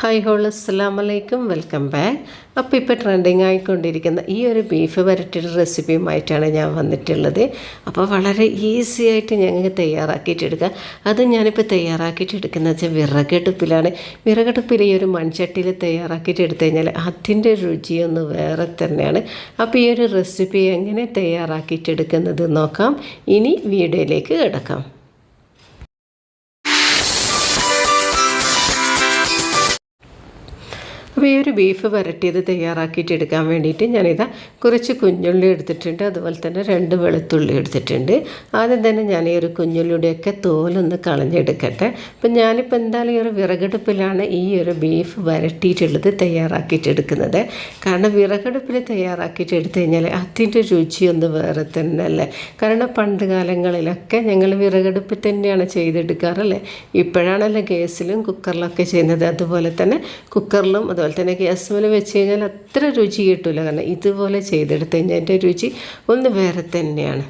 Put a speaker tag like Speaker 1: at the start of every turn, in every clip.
Speaker 1: Hi whole അസ്സലാമലൈക്കും, welcome back. അപ്പോൾ ഇപ്പോൾ ട്രെൻഡിങ് ആയിക്കൊണ്ടിരിക്കുന്ന ഈ ഒരു ബീഫ് വരട്ടിയുടെ റെസിപ്പിയുമായിട്ടാണ് ഞാൻ വന്നിട്ടുള്ളത്. അപ്പോൾ വളരെ ഈസി ആയിട്ട് ഞങ്ങൾക്ക് തയ്യാറാക്കിയിട്ടെടുക്കാം. അത് ഞാനിപ്പോൾ തയ്യാറാക്കിയിട്ടെടുക്കുന്നത് വെച്ചാൽ വിറകടുപ്പിലാണ്. വിറകടുപ്പിൽ ഈ ഒരു മൺചട്ടിയിൽ തയ്യാറാക്കിയിട്ട് എടുത്തു കഴിഞ്ഞാൽ അതിൻ്റെ രുചിയൊന്ന് വേറെ തന്നെയാണ്. അപ്പോൾ ഈ ഒരു റെസിപ്പി എങ്ങനെ തയ്യാറാക്കിയിട്ടെടുക്കുന്നത് നോക്കാം. ഇനി വീഡിയോയിലേക്ക് കിടക്കാം. അപ്പോൾ ഈ ഒരു ബീഫ് വരട്ടിയത് തയ്യാറാക്കിയിട്ട് എടുക്കാൻ വേണ്ടിയിട്ട് ഞാനിതാ കുറച്ച് കുഞ്ഞുള്ളി എടുത്തിട്ടുണ്ട്, അതുപോലെ തന്നെ 2 വെളുത്തുള്ളി എടുത്തിട്ടുണ്ട്. ആദ്യം തന്നെ ഞാൻ ഈ ഒരു കുഞ്ഞുള്ളിയുടെയൊക്കെ തോലൊന്ന് കളഞ്ഞെടുക്കട്ടെ. അപ്പം ഞാനിപ്പോൾ എന്തായാലും ഈ ഒരു വിറകടുപ്പിലാണ് ഈ ഒരു ബീഫ് വരട്ടിയിട്ടുള്ളത് തയ്യാറാക്കിയിട്ടെടുക്കുന്നത്. കാരണം വിറകടുപ്പിൽ തയ്യാറാക്കിയിട്ട് എടുത്തു കഴിഞ്ഞാൽ അതിൻ്റെ രുചിയൊന്ന് വേറെ തന്നെ അല്ലേ. കാരണം പണ്ട് കാലങ്ങളിലൊക്കെ ഞങ്ങൾ വിറകടുപ്പിൽ തന്നെയാണ് ചെയ്തെടുക്കാറല്ലേ. ഇപ്പോഴാണല്ലോ ഗ്യാസിലും കുക്കറിലൊക്കെ ചെയ്യുന്നത്. അതുപോലെ തന്നെ കുക്കറിലും അതുപോലെ തന്നെ ഗ്യാസ് വെച്ച് കഴിഞ്ഞാൽ അത്ര രുചി കിട്ടില്ല. കാരണം ഇതുപോലെ ചെയ്തെടുത്ത് കഴിഞ്ഞാൽ അതിൻ്റെ രുചി ഒന്ന് വേറെ തന്നെയാണ്.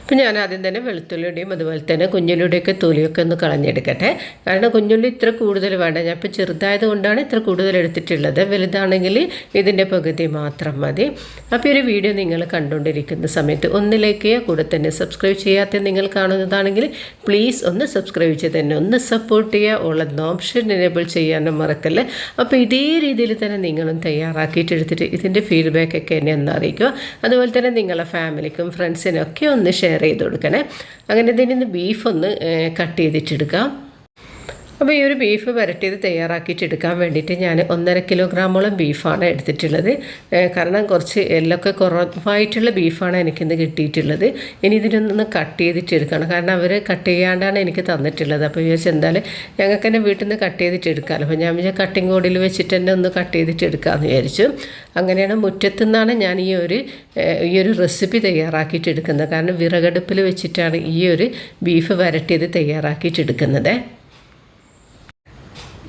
Speaker 1: അപ്പോൾ ഞാൻ ആദ്യം തന്നെ വെളുത്തുള്ളിയുടെയും അതുപോലെ തന്നെ കുഞ്ഞുള്ളിയുടെയൊക്കെ തൊലിയൊക്കെ ഒന്ന് കളഞ്ഞെടുക്കട്ടെ. കാരണം കുഞ്ഞുള്ളി ഇത്ര കൂടുതൽ വേണ്ട. ഞാൻ ഇപ്പോൾ ചെറുതായത് കൊണ്ടാണ് ഇത്ര കൂടുതൽ എടുത്തിട്ടുള്ളത്. വലുതാണെങ്കിൽ ഇതിൻ്റെ പകുതി മാത്രം മതി. അപ്പോൾ ഒരു വീഡിയോ നിങ്ങൾ കണ്ടുകൊണ്ടിരിക്കുന്ന സമയത്ത് ഒന്നിലേക്ക് കൂടെ തന്നെ സബ്സ്ക്രൈബ് ചെയ്യാത്ത നിങ്ങൾ കാണുന്നതാണെങ്കിൽ പ്ലീസ് ഒന്ന് സബ്സ്ക്രൈബ് ചെയ്ത് തന്നെ ഒന്ന് സപ്പോർട്ട് ചെയ്യുക. ഉള്ള ഓപ്ഷൻ എനേബിൾ ചെയ്യാനും മറക്കല്ലേ. അപ്പോൾ ഇതേ രീതിയിൽ തന്നെ നിങ്ങളും തയ്യാറാക്കിയിട്ട് എടുത്തിട്ട് ഇതിൻ്റെ ഫീഡ്ബാക്കൊക്കെ എന്നെ ഒന്ന് അറിയിക്കുക. അതുപോലെ തന്നെ നിങ്ങളുടെ ഫാമിലിക്കും ഫ്രണ്ട്സിനൊക്കെ ഒന്ന് ഷെയർ ചെയ്ത് കൊടുക്കണേ. അങ്ങനെ ഇതിന് ബീഫ് ഒന്ന് കട്ട് ചെയ്തിട്ടെടുക്കാം. അപ്പോൾ ഈ ഒരു ബീഫ് വരട്ടിയത് തയ്യാറാക്കിയിട്ട് എടുക്കാൻ വേണ്ടിയിട്ട് ഞാൻ 1.5 കിലോഗ്രാമോളം ബീഫാണ് എടുത്തിട്ടുള്ളത്. കാരണം കുറച്ച് എല്ലൊക്കെ കുറവായിട്ടുള്ള ബീഫാണ് എനിക്കിന്ന് കിട്ടിയിട്ടുള്ളത്. ഇനി ഇതിനൊന്ന് കട്ട് ചെയ്തിട്ടെടുക്കണം. കാരണം അവർ കട്ട് ചെയ്യാണ്ടാണ് എനിക്ക് തന്നിട്ടുള്ളത്. അപ്പോൾ വിചാരിച്ച് എന്തായാലും ഞങ്ങൾക്ക് തന്നെ വീട്ടിൽ നിന്ന് കട്ട് ചെയ്തിട്ടെടുക്കാമല്ലോ. അപ്പോൾ ഞാൻ വിചാരിച്ച കട്ടിങ് ബോർഡിൽ വെച്ചിട്ട് തന്നെ ഒന്ന് കട്ട് ചെയ്തിട്ടെടുക്കാമെന്ന് വിചാരിച്ചു. അങ്ങനെയാണ് മുറ്റത്തു നിന്നാണ് ഞാൻ ഈ ഒരു റെസിപ്പി തയ്യാറാക്കിയിട്ടെടുക്കുന്നത്. കാരണം വിറകടുപ്പിൽ വെച്ചിട്ടാണ് ഈ ഒരു ബീഫ് വരട്ടിയത് തയ്യാറാക്കിയിട്ടെടുക്കുന്നത്.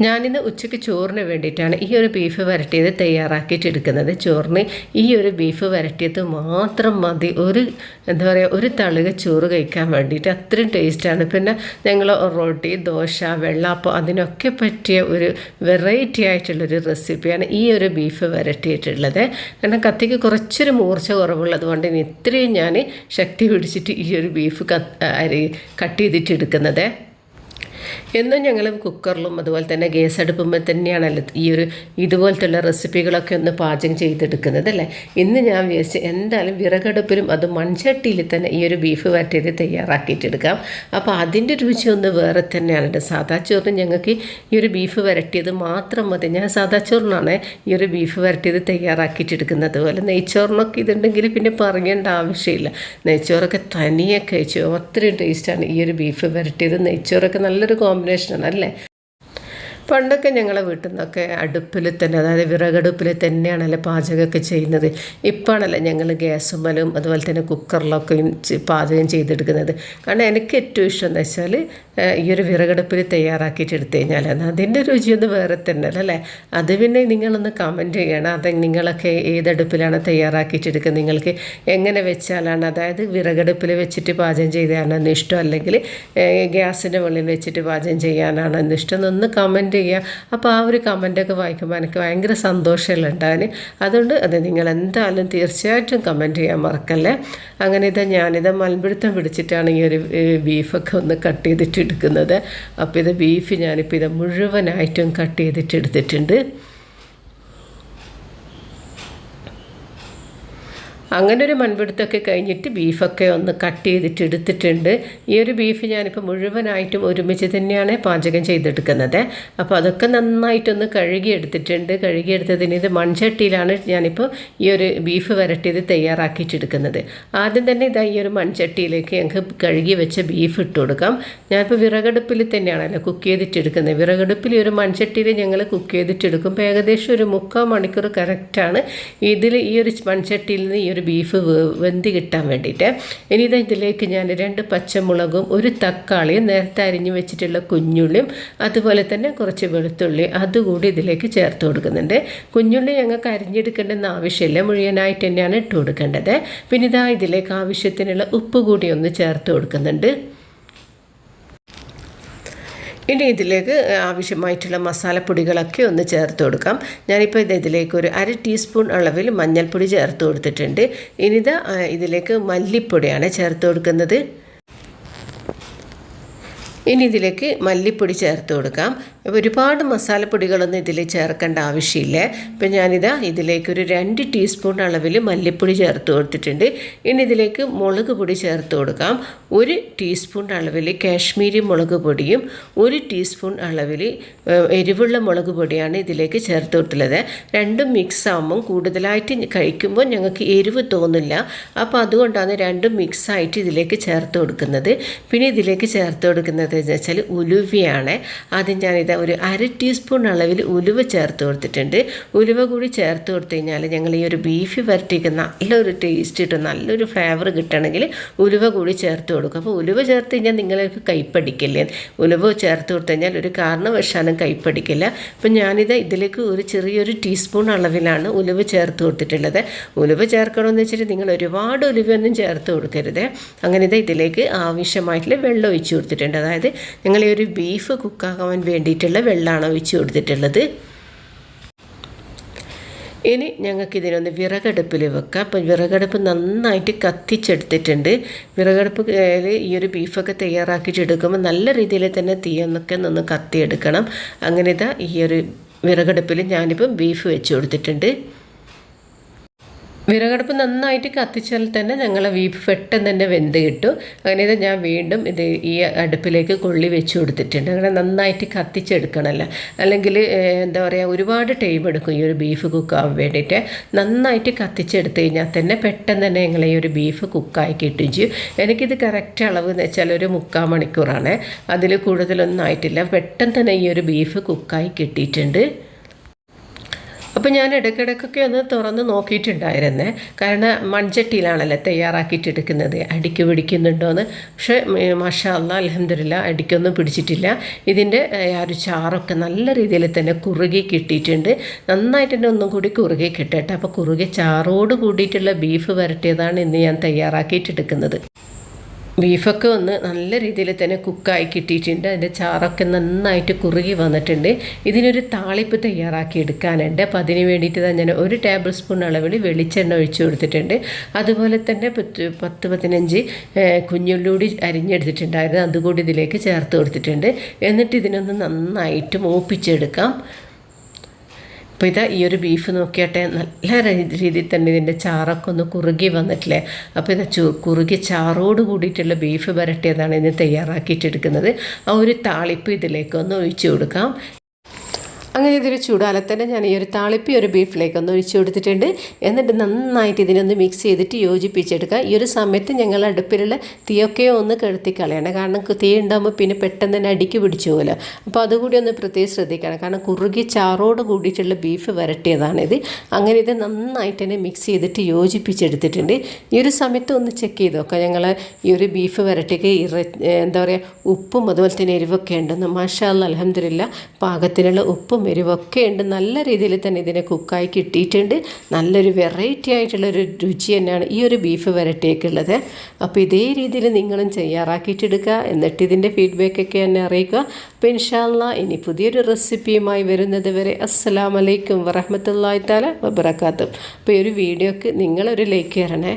Speaker 1: ഞാനിന്ന് ഉച്ചയ്ക്ക് ചോറിന് വേണ്ടിയിട്ടാണ് ഈ ഒരു ബീഫ് വരട്ടിയത് തയ്യാറാക്കിയിട്ടെടുക്കുന്നത്. ചോറിന് ഈ ഒരു ബീഫ് വരട്ടിയത് മാത്രം മതി. ഒരു തളിക ചോറ് കഴിക്കാൻ വേണ്ടിയിട്ട് അത്രയും ടേസ്റ്റാണ്. പിന്നെ ഞങ്ങൾ റൊട്ടി, ദോശ, വെള്ളാപ്പം അതിനൊക്കെ പറ്റിയ ഒരു വെറൈറ്റി ആയിട്ടുള്ളൊരു റെസിപ്പിയാണ് ഈ ഒരു ബീഫ് വരട്ടിയിട്ടുള്ളത്. കാരണം കത്തിക്ക് കുറച്ചൊരു മൂർച്ച കുറവുള്ളത് കൊണ്ട് ഇത്രയും ഞാൻ ശക്തി പിടിച്ചിട്ട് ഈ ഒരു ബീഫ് കട്ട് ചെയ്തിട്ടെടുക്കുന്നത്. എന്നും ഞങ്ങൾ കുക്കറിലും അതുപോലെ തന്നെ ഗ്യാസ് അടുപ്പുമ്പോൾ തന്നെയാണല്ലോ ഇതുപോലത്തുള്ള റെസിപ്പികളൊക്കെ ഒന്ന് പാചകം ചെയ്തെടുക്കുന്നത് അല്ലേ. ഇന്ന് ഞാൻ വിചാരിച്ച് എന്തായാലും വിറകടുപ്പിലും അത് മൺചട്ടിയിൽ തന്നെ ഈ ഒരു ബീഫ് വരട്ടിയത് തയ്യാറാക്കിയിട്ടെടുക്കാം. അപ്പോൾ അതിൻ്റെ രുചി ഒന്ന് വേറെ തന്നെയാണ്. സാദാ ചോറിന് ഞങ്ങൾക്ക് ഈ ഒരു ബീഫ് വരട്ടിയത് മാത്രം മതി. ഞാൻ സാദാ ചോറിനാണ് ഈ ഒരു ബീഫ് വരട്ടിയത് തയ്യാറാക്കിയിട്ടെടുക്കുന്നത്. അതുപോലെ നെയ്ച്ചോറിനൊക്കെ ഇതുണ്ടെങ്കിൽ പിന്നെ പറയേണ്ട ആവശ്യമില്ല. നെയ്ച്ചോറൊക്കെ തനിയെ കഴിച്ചു അത്രയും ടേസ്റ്റാണ് ഈ ഒരു ബീഫ് വരട്ടിയത്. നെയ്ച്ചോറൊക്കെ നല്ലൊരു കോമ്പിനേഷനാണ് അല്ലേ. പണ്ടൊക്കെ ഞങ്ങളെ വീട്ടിൽ നിന്നൊക്കെ അടുപ്പിൽ തന്നെ, അതായത് വിറകടുപ്പിൽ തന്നെയാണല്ലോ പാചകമൊക്കെ ചെയ്യുന്നത്. ഇപ്പോഴാണല്ലോ ഞങ്ങൾ ഗ്യാസുമ്മലും അതുപോലെ തന്നെ കുക്കറിലൊക്കെ പാചകം ചെയ്തെടുക്കുന്നത്. കാരണം എനിക്ക് ഏറ്റവും ഇഷ്ടം എന്ന് വെച്ചാൽ ഈ ഒരു വിറകടുപ്പിൽ തയ്യാറാക്കിയിട്ട് എടുത്തു കഴിഞ്ഞാൽ അതിൻ്റെ രുചിയൊന്ന് വേറെ തന്നെ അല്ലേ. അത് പിന്നെ നിങ്ങളൊന്ന് കമൻറ്റ് ചെയ്യണം. അത് നിങ്ങളൊക്കെ ഏതടുപ്പിലാണ് തയ്യാറാക്കിയിട്ടെടുക്കുക, നിങ്ങൾക്ക് എങ്ങനെ വെച്ചാലാണ്, അതായത് വിറകടുപ്പിൽ വെച്ചിട്ട് പാചകം ചെയ്താണോ ഇഷ്ടം, അല്ലെങ്കിൽ ഗ്യാസിൻ്റെ മുകളിൽ വെച്ചിട്ട് പാചകം ചെയ്യാനാണോ ഇഷ്ടം എന്നൊന്ന് കമൻറ്റ് ചെയ്യുക. അപ്പോൾ ആ ഒരു കമൻറ്റൊക്കെ വായിക്കുമ്പോൾ എനിക്ക് ഭയങ്കര സന്തോഷമല്ല ഉണ്ടാകാൻ. അതുകൊണ്ട് അത് നിങ്ങൾ എന്തായാലും തീർച്ചയായിട്ടും കമൻറ്റ് ചെയ്യാൻ മറക്കല്ലേ. അങ്ങനെ ഞാനിത് മൽപിടുത്തം പിടിച്ചിട്ടാണ് ഈ ഒരു ബീഫൊക്കെ ഒന്ന് കട്ട് ചെയ്തിട്ടെടുക്കുന്നത്. അപ്പോൾ ഇത് ബീഫ് ഞാനിപ്പോൾ ഇത് മുഴുവനായിട്ടും കട്ട് ചെയ്തിട്ടെടുത്തിട്ടുണ്ട്. അങ്ങനെ ഒരു മൺപിടുത്തമൊക്കെ കഴിഞ്ഞിട്ട് ബീഫൊക്കെ ഒന്ന് കട്ട് ചെയ്തിട്ടെടുത്തിട്ടുണ്ട്. ഈ ഒരു ബീഫ് ഞാനിപ്പോൾ മുഴുവനായിട്ടും ഒരുമിച്ച് തന്നെയാണ് പാചകം ചെയ്തെടുക്കുന്നത്. അപ്പോൾ അതൊക്കെ നന്നായിട്ടൊന്ന് കഴുകിയെടുത്തിട്ടുണ്ട്. കഴുകിയെടുത്തതിന് ഇത് മൺചട്ടിയിലാണ് ഞാനിപ്പോൾ ഈ ഒരു ബീഫ് വരട്ടിയത് തയ്യാറാക്കിയിട്ടെടുക്കുന്നത്. ആദ്യം തന്നെ ഈ ഒരു മൺചട്ടിയിലേക്ക് ഞങ്ങൾക്ക് കഴുകി വെച്ച ബീഫ് ഇട്ട് കൊടുക്കാം. ഞാനിപ്പോൾ വിറകടുപ്പിൽ തന്നെയാണല്ലോ കുക്ക് ചെയ്തിട്ടെടുക്കുന്നത്. വിറകടുപ്പിൽ ഒരു മൺചട്ടിയിൽ ഞങ്ങൾ കുക്ക് ചെയ്തിട്ടെടുക്കുമ്പോൾ ഏകദേശം ഒരു 3/4 മണിക്കൂർ കറക്റ്റാണ് ഇതിൽ ഈ ഒരു മൺചട്ടിയിൽ നിന്ന് ഈ ഒരു ബീഫ് വെന്ത് കിട്ടാൻ വേണ്ടിയിട്ട്. ഇനി ഇതിലേക്ക് ഞാൻ 2 പച്ചമുളകും 1 തക്കാളിയും നേരത്തെ അരിഞ്ഞ് വെച്ചിട്ടുള്ള കുഞ്ഞുള്ളിയും അതുപോലെ തന്നെ കുറച്ച് വെളുത്തുള്ളി അതുകൂടി ഇതിലേക്ക് ചേർത്ത് കൊടുക്കുന്നുണ്ട്. കുഞ്ഞുള്ളി ഞങ്ങൾക്ക് അരിഞ്ഞെടുക്കേണ്ടെന്ന് ആവശ്യമില്ല, മുഴുവനായിട്ട് തന്നെയാണ് ഇട്ട് കൊടുക്കേണ്ടത്. പിന്നെ ഇതിലേക്ക് ആവശ്യത്തിനുള്ള ഉപ്പ് കൂടി ഒന്ന് ചേർത്ത് കൊടുക്കുന്നുണ്ട്. ഇനി ഇതിലേക്ക് ആവശ്യമായിട്ടുള്ള മസാലപ്പൊടികളൊക്കെ ഒന്ന് ചേർത്ത് കൊടുക്കാം. ഞാനിപ്പോൾ ഇതിലേക്ക് ഒരു 1/2 ടീസ്പൂൺ അളവിൽ മഞ്ഞൾപ്പൊടി ചേർത്ത് കൊടുത്തിട്ടുണ്ട്. ഇനിതാ ഇതിലേക്ക് മല്ലിപ്പൊടിയാണ് ചേർത്ത് കൊടുക്കുന്നത്. ഇനി ഇതിലേക്ക് മല്ലിപ്പൊടി ചേർത്ത് കൊടുക്കാം. ഒരുപാട് മസാലപ്പൊടികളൊന്നും ഇതിൽ ചേർക്കേണ്ട ആവശ്യമില്ല. ഇപ്പം ഞാനിതാ ഇതിലേക്കൊരു 2 ടീസ്പൂൺ അളവിൽ മല്ലിപ്പൊടി ചേർത്ത് കൊടുത്തിട്ടുണ്ട്. ഇനി ഇതിലേക്ക് മുളക് പൊടി ചേർത്ത് കൊടുക്കാം. 1 ടീസ്പൂൺ അളവിൽ കാശ്മീരി മുളക് പൊടിയും 1 ടീസ്പൂൺ അളവിൽ എരിവുള്ള മുളക് പൊടിയാണ് ഇതിലേക്ക് ചേർത്ത് കൊടുത്തുള്ളത്. രണ്ടും മിക്സ് ആകുമ്പം കൂടുതലായിട്ട് കഴിക്കുമ്പോൾ ഞങ്ങൾക്ക് എരിവ് തോന്നില്ല. അപ്പോൾ അതുകൊണ്ടാണ് രണ്ടും മിക്സായിട്ട് ഇതിലേക്ക് ചേർത്ത് കൊടുക്കുന്നത്. പിന്നെ ഇതിലേക്ക് ചേർത്ത് കൊടുക്കുന്നത് എന്ന് വെച്ചാൽ ഉലുവയാണ്. ആദ്യം ഞാനിത് ഒരു 1/2 ടീസ്പൂൺ അളവിൽ ഉലുവ ചേർത്ത് കൊടുത്തിട്ടുണ്ട്. ഉലുവ കൂടി ചേർത്ത് കൊടുത്തു കഴിഞ്ഞാൽ ഞങ്ങൾ ഈ ഒരു ബീഫ് വരട്ടിക്ക് നല്ലൊരു ടേസ്റ്റ് കിട്ടും, നല്ലൊരു ഫ്ലേവർ കിട്ടണമെങ്കിൽ ഉലുവ കൂടി ചേർത്ത് കൊടുക്കും. അപ്പോൾ ഉലുവ ചേർത്ത് കഴിഞ്ഞാൽ നിങ്ങൾക്ക് കൈപ്പടിക്കില്ലേ? ഉലുവ ചേർത്ത് കൊടുത്തു കഴിഞ്ഞാൽ ഒരു കാരണവശാലും കൈപ്പടിക്കില്ല. അപ്പം ഞാനിത് ഇതിലേക്ക് ഒരു ചെറിയൊരു ടീസ്പൂൺ അളവിലാണ് ഉലുവ ചേർത്ത് കൊടുത്തിട്ടുള്ളത്. ഉലുവ ചേർക്കണമെന്ന് വെച്ചിട്ട് നിങ്ങൾ ഒരുപാട് ഉലുവയൊന്നും ചേർത്ത് കൊടുക്കരുത്. അങ്ങനെ ഇതിലേക്ക് ആവശ്യമായിട്ടുള്ള വെള്ളം ഒഴിച്ച് കൊടുത്തിട്ടുണ്ട്. അതായത് ഞങ്ങൾ ഈ ഒരു ബീഫ് കുക്കാകാൻ വേണ്ടിയിട്ടുള്ള വെള്ളമാണ് ഒഴിച്ച് കൊടുത്തിട്ടുള്ളത്. ഇനി ഞങ്ങൾക്ക് ഇതിനൊന്ന് വിറകടുപ്പിൽ വെക്കാം. അപ്പം വിറകടുപ്പ് നന്നായിട്ട് കത്തിച്ചെടുത്തിട്ടുണ്ട്. വിറകടുപ്പ് ഈ ഒരു ബീഫൊക്കെ തയ്യാറാക്കിയിട്ടെടുക്കുമ്പോൾ നല്ല രീതിയിൽ തന്നെ തീയൊന്നൊക്കെ ഒന്ന് കത്തിയെടുക്കണം. അങ്ങനെ ഈ ഒരു വിറകടുപ്പിൽ ഞാനിപ്പം ബീഫ് വെച്ച് കൊടുത്തിട്ടുണ്ട്. വിറകടുപ്പ് നന്നായിട്ട് കത്തിച്ചാൽ തന്നെ ഞങ്ങളെ ബീഫ് പെട്ടെന്ന് തന്നെ വെന്ത് കിട്ടും. അങ്ങനെ ഞാൻ വീണ്ടും ഇത് ഈ അടുപ്പിലേക്ക് കൊള്ളി വെച്ച് കൊടുത്തിട്ടുണ്ട്. അങ്ങനെ നന്നായിട്ട് കത്തിച്ചെടുക്കണമല്ലോ, അല്ലെങ്കിൽ എന്താ പറയുക ഒരുപാട് ടൈം എടുക്കും ഈ ഒരു ബീഫ് കുക്കാവാൻ വേണ്ടിയിട്ട്. നന്നായിട്ട് കത്തിച്ചെടുത്ത് കഴിഞ്ഞാൽ തന്നെ പെട്ടെന്ന് തന്നെ ഞങ്ങൾ ഈ ഒരു ബീഫ് കുക്കായി കിട്ടും ചെയ്യും. എനിക്കിത് കറക്റ്റ് അളവ് എന്ന് വെച്ചാൽ ഒരു 3/4 മണിക്കൂറാണ്, അതിൽ കൂടുതലൊന്നും ആയിട്ടില്ല. പെട്ടെന്ന് തന്നെ ഈ ഒരു ബീഫ് കുക്കായി കിട്ടിയിട്ടുണ്ട്. അപ്പോൾ ഞാൻ ഇടയ്ക്കിടയ്ക്കൊക്കെ ഒന്ന് തുറന്ന് നോക്കിയിട്ടുണ്ടായിരുന്നേ, കാരണം മൺചട്ടിയിലാണല്ലോ തയ്യാറാക്കിയിട്ടെടുക്കുന്നത്, അടിക്ക് പിടിക്കുന്നുണ്ടോയെന്ന്. പക്ഷേ മാഷാ അല്ലാഹ് അൽഹംദുലില്ലാ അടിക്കൊന്നും പിടിച്ചിട്ടില്ല. ഇതിൻ്റെ ആ ഒരു ചാറൊക്കെ നല്ല രീതിയിൽ തന്നെ കുറുകി കിട്ടിയിട്ടുണ്ട്. നന്നായിട്ട് തന്നെ ഒന്നും കൂടി കുറുകി കിട്ടട്ടെ. അപ്പോൾ കുറുകി ചാറോട് കൂടിയിട്ടുള്ള ബീഫ് വരട്ടിയതാണ് ഇന്ന് ഞാൻ തയ്യാറാക്കിയിട്ടെടുക്കുന്നത്. ബീഫൊക്കെ ഒന്ന് നല്ല രീതിയിൽ തന്നെ കുക്കായി കിട്ടിയിട്ടുണ്ട്. അതിൻ്റെ ചാറൊക്കെ നന്നായിട്ട് കുറുകി വന്നിട്ടുണ്ട്. ഇതിനൊരു താളിപ്പ് തയ്യാറാക്കി എടുക്കാനുണ്ട്. അപ്പോൾ അതിന് വേണ്ടിയിട്ട് ഞാൻ 1 ടേബിൾ സ്പൂൺ അളവിൽ വെളിച്ചെണ്ണ ഒഴിച്ച് കൊടുത്തിട്ടുണ്ട്. അതുപോലെ തന്നെ 10-15 കുഞ്ഞുള്ളി അരിഞ്ഞെടുത്തിട്ടുണ്ടായിരുന്നു, അതുകൂടി ഇതിലേക്ക് ചേർത്ത് കൊടുത്തിട്ടുണ്ട്. എന്നിട്ട് ഇതിനൊന്ന് നന്നായിട്ട് മൂപ്പിച്ചെടുക്കാം. അപ്പോൾ ഇതാ ഈ ഒരു ബീഫ് നോക്കിയാട്ടെ, നല്ല രീതിയിൽ തന്നെ ഇതിൻ്റെ ചാറൊക്കെ ഒന്ന് കുറുകി വന്നിട്ടില്ലേ. അപ്പോൾ ഇത് കുറുകി ചാറോട് കൂടിയിട്ടുള്ള ബീഫ് വരട്ടിയതാണ് ഇന്ന് തയ്യാറാക്കിയിട്ടെടുക്കുന്നത്. ആ ഒരു താളിപ്പ് ഇതിലേക്കൊന്ന് ഒഴിച്ചു കൊടുക്കാം. അങ്ങനെ ഇതൊരു ചൂടാലത്തന്നെ ഞാൻ ഈ ഒരു താളിപ്പി ഒരു ബീഫിലേക്ക് ഒന്ന് ഒഴിച്ചു കൊടുത്തിട്ടുണ്ട്. എന്നിട്ട് നന്നായിട്ട് ഇതിനൊന്ന് മിക്സ് ചെയ്തിട്ട് യോജിപ്പിച്ചെടുക്കുക. ഈ ഒരു സമയത്ത് ഞങ്ങൾ അടുപ്പിലുള്ള തീയൊക്കെ ഒന്ന് കെടുത്തി കളയണം, കാരണം തീ ഉണ്ടാകുമ്പോൾ പിന്നെ പെട്ടെന്ന് തന്നെ അടിക്ക് പിടിച്ചു പോകല്ലോ. അപ്പോൾ അതുകൂടി ഒന്ന് പ്രത്യേകം ശ്രദ്ധിക്കണം, കാരണം കുറുകി ചാറോട് കൂടിയിട്ടുള്ള ബീഫ് വരട്ടിയതാണിത്. അങ്ങനെ ഇത് നന്നായിട്ട് തന്നെ മിക്സ് ചെയ്തിട്ട് യോജിപ്പിച്ചെടുത്തിട്ടുണ്ട്. ഈ ഒരു സമയത്ത് ഒന്ന് ചെക്ക് ചെയ്ത് നോക്കാം, ഞങ്ങൾ ഈ ഒരു ബീഫ് വരട്ടിക്ക് എന്താ പറയുക ഉപ്പും അതുപോലെ തന്നെ എരിവൊക്കെ ഉണ്ടെന്ന്. മാഷാ അല്ലാഹ് അൽഹംദുലില്ലാ പാകത്തിനുള്ള ഉപ്പും എരിവൊക്കെ ഉണ്ട്. നല്ല രീതിയിൽ തന്നെ ഇതിനെ കുക്കായി കിട്ടിയിട്ടുണ്ട്. നല്ലൊരു വെറൈറ്റി ആയിട്ടുള്ളൊരു രുചി തന്നെയാണ് ഈ ഒരു ബീഫ് വരട്ടിയേക്കുള്ളത്. അപ്പോൾ ഇതേ രീതിയിൽ നിങ്ങളും തയ്യാറാക്കിയിട്ടെടുക്കുക, എന്നിട്ട് ഇതിൻ്റെ ഫീഡ്ബാക്കൊക്കെ എന്നെ അറിയിക്കുക. അപ്പോൾ ഇൻഷാ അല്ലാഹ് ഇനി പുതിയൊരു റെസിപ്പിയുമായി വരുന്നത് വരെ അസ്സലാമു അലൈക്കും വറഹ്മത്തുള്ളാഹി തആല വബറകാതുഹു. അപ്പോൾ ഈ ഒരു വീഡിയോക്ക് നിങ്ങളൊരു ലൈക്ക് തരണേ.